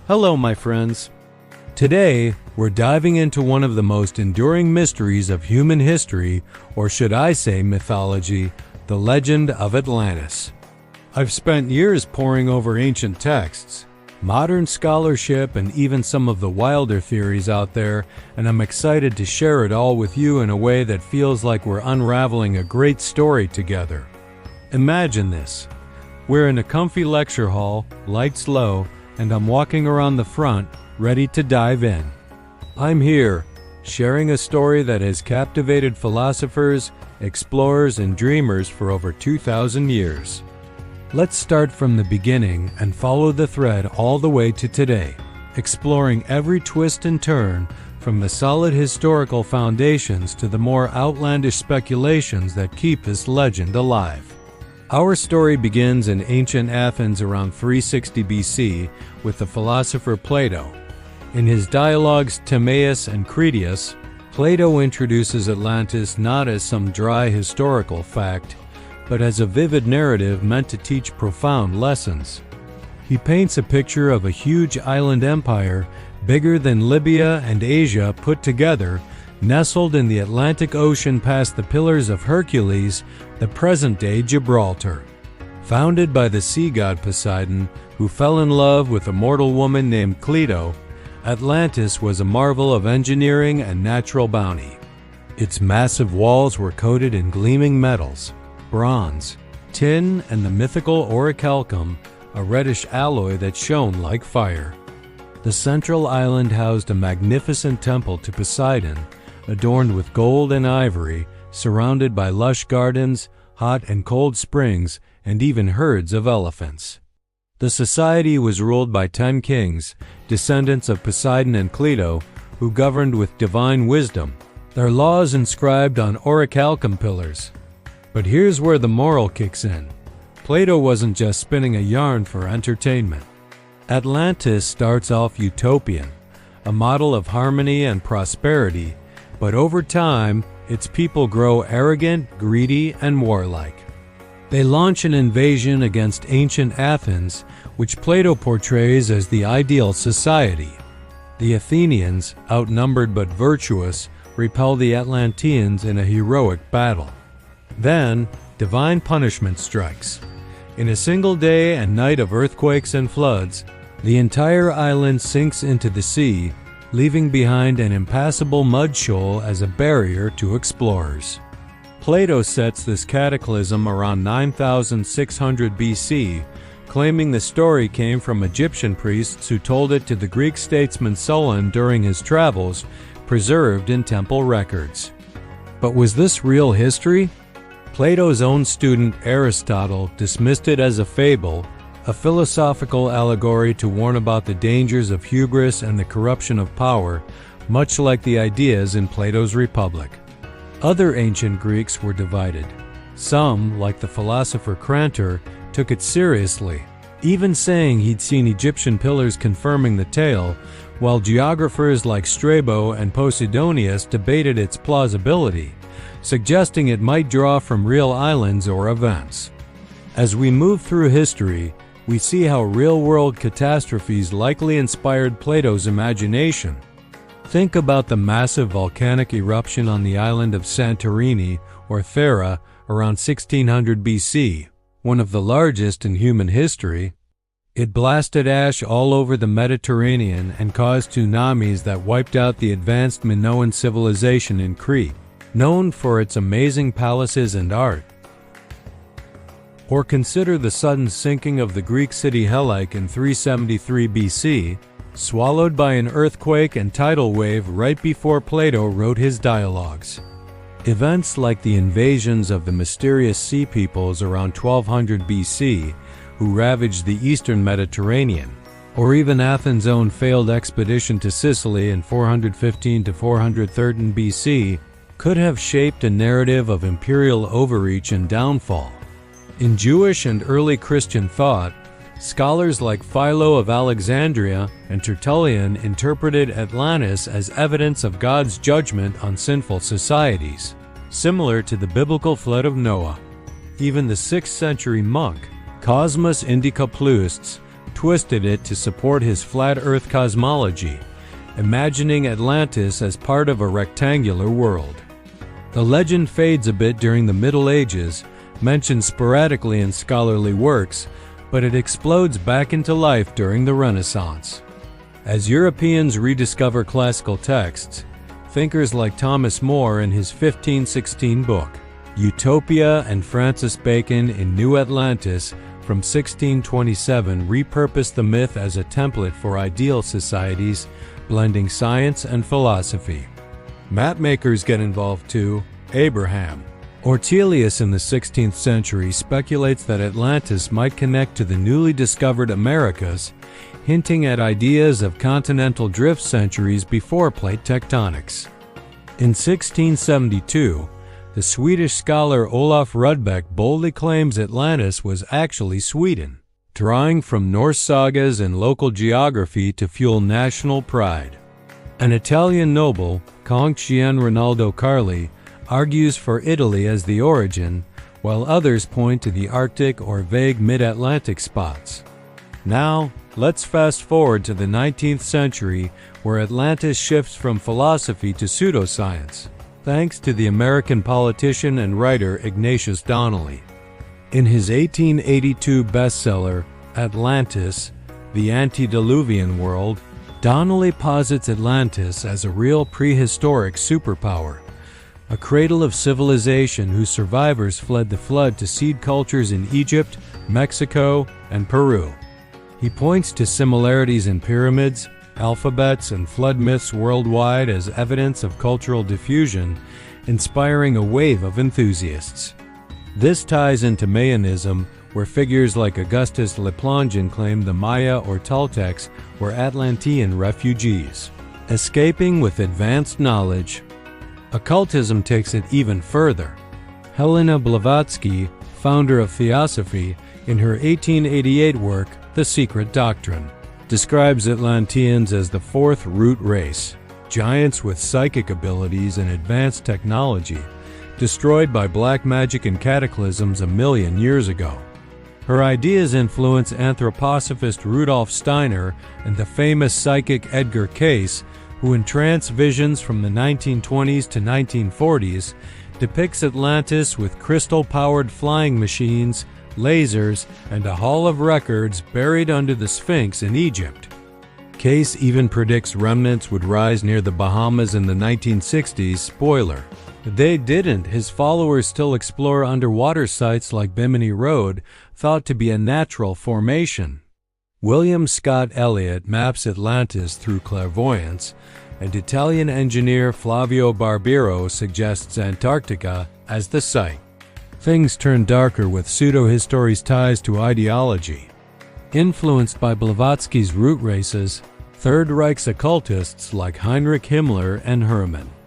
Hello, my friends. Today, we're diving into one of the most enduring mysteries of human history, or should I say mythology, the legend of Atlantis. I've spent years poring over ancient texts, modern scholarship, and even some of the wilder theories out there, and I'm excited to share it all with you in a way that feels like we're unraveling a great story together. Imagine this. We're in a comfy lecture hall, lights low, and I'm walking around the front, ready to dive in. I'm here, sharing a story that has captivated philosophers, explorers, and dreamers for over 2,000 years. Let's start from the beginning and follow the thread all the way to today, exploring every twist and turn, from the solid historical foundations to the more outlandish speculations that keep this legend alive. Our story begins in ancient Athens around 360 BC with the philosopher Plato. In his dialogues Timaeus and Critias, Plato introduces Atlantis not as some dry historical fact, but as a vivid narrative meant to teach profound lessons. He paints a picture of a huge island empire bigger than Libya and Asia put together, nestled in the Atlantic Ocean past the Pillars of Hercules, the present-day Gibraltar. Founded by the sea god Poseidon, who fell in love with a mortal woman named Cleito, Atlantis was a marvel of engineering and natural bounty. Its massive walls were coated in gleaming metals, bronze, tin, and the mythical orichalcum, a reddish alloy that shone like fire. The central island housed a magnificent temple to Poseidon, adorned with gold and ivory, surrounded by lush gardens, hot and cold springs, and even herds of elephants. The society was ruled by 10 kings, descendants of Poseidon and Cleito, who governed with divine wisdom, their laws inscribed on orichalcum pillars. But here's where the moral kicks in. Plato wasn't just spinning a yarn for entertainment. Atlantis starts off utopian, a model of harmony and prosperity, but over time, its people grow arrogant, greedy, and warlike. They launch an invasion against ancient Athens, which Plato portrays as the ideal society. The Athenians, outnumbered but virtuous, repel the Atlanteans in a heroic battle. Then, divine punishment strikes. In a single day and night of earthquakes and floods, the entire island sinks into the sea, leaving behind an impassable mud shoal as a barrier to explorers. Plato sets this cataclysm around 9600 BC, claiming the story came from Egyptian priests who told it to the Greek statesman Solon during his travels, preserved in temple records. But was this real history? Plato's own student Aristotle dismissed it as a fable, a philosophical allegory to warn about the dangers of hubris and the corruption of power, much like the ideas in Plato's Republic. Other ancient Greeks were divided. Some, like the philosopher Crantor, took it seriously, even saying he'd seen Egyptian pillars confirming the tale, while geographers like Strabo and Posidonius debated its plausibility, suggesting it might draw from real islands or events. As we move through history, we see how real-world catastrophes likely inspired Plato's imagination. Think about the massive volcanic eruption on the island of Santorini, or Thera, around 1600 BC, one of the largest in human history. It blasted ash all over the Mediterranean and caused tsunamis that wiped out the advanced Minoan civilization in Crete, known for its amazing palaces and art. Or consider the sudden sinking of the Greek city Helike in 373 BC, swallowed by an earthquake and tidal wave right before Plato wrote his dialogues. Events like the invasions of the mysterious sea peoples around 1200 BC, who ravaged the eastern Mediterranean, or even Athens' own failed expedition to Sicily in 415 to 413 BC, could have shaped a narrative of imperial overreach and downfall. In Jewish and early Christian thought, scholars like Philo of Alexandria and Tertullian interpreted Atlantis as evidence of God's judgment on sinful societies, similar to the biblical flood of Noah. Even the 6th century monk, Cosmas Indicopleustes, twisted it to support his flat Earth cosmology, imagining Atlantis as part of a rectangular world. The legend fades a bit during the Middle Ages, mentioned sporadically in scholarly works, but it explodes back into life during the Renaissance. As Europeans rediscover classical texts, thinkers like Thomas More in his 1516 book, Utopia, and Francis Bacon in New Atlantis from 1627 repurposed the myth as a template for ideal societies, blending science and philosophy. Mapmakers get involved too. Abraham Ortelius in the 16th century speculates that Atlantis might connect to the newly discovered Americas, hinting at ideas of continental drift centuries before plate tectonics. In 1672, the Swedish scholar Olof Rudbeck boldly claims Atlantis was actually Sweden, drawing from Norse sagas and local geography to fuel national pride. An Italian noble, Conte Gian Rinaldo Carli, argues for Italy as the origin, while others point to the Arctic or vague mid-Atlantic spots. Now, let's fast forward to the 19th century, where Atlantis shifts from philosophy to pseudoscience, thanks to the American politician and writer Ignatius Donnelly. In his 1882 bestseller, Atlantis, The Antediluvian World, Donnelly posits Atlantis as a real prehistoric superpower, a cradle of civilization whose survivors fled the flood to seed cultures in Egypt, Mexico, and Peru. He points to similarities in pyramids, alphabets, and flood myths worldwide as evidence of cultural diffusion, inspiring a wave of enthusiasts. This ties into Mayanism, where figures like Augustus Leplongeon claimed the Maya or Toltecs were Atlantean refugees, escaping with advanced knowledge. Occultism takes it even further. Helena Blavatsky, founder of Theosophy, in her 1888 work, The Secret Doctrine, describes Atlanteans as the fourth root race, giants with psychic abilities and advanced technology, destroyed by black magic and cataclysms a million years ago. Her ideas influence anthroposophist Rudolf Steiner and the famous psychic Edgar Cayce, who in trance visions from the 1920s to 1940s depicts Atlantis with crystal-powered flying machines, lasers, and a hall of records buried under the Sphinx in Egypt. Cayce even predicts remnants would rise near the Bahamas in the 1960s. Spoiler: they didn't. His followers still explore underwater sites like Bimini Road, thought to be a natural formation. William Scott Elliott maps Atlantis through clairvoyance, and Italian engineer Flavio Barbiero suggests Antarctica as the site. Things turn darker with pseudohistory's ties to ideology. Influenced by Blavatsky's root races, Third Reich's occultists like Heinrich Himmler and Hermann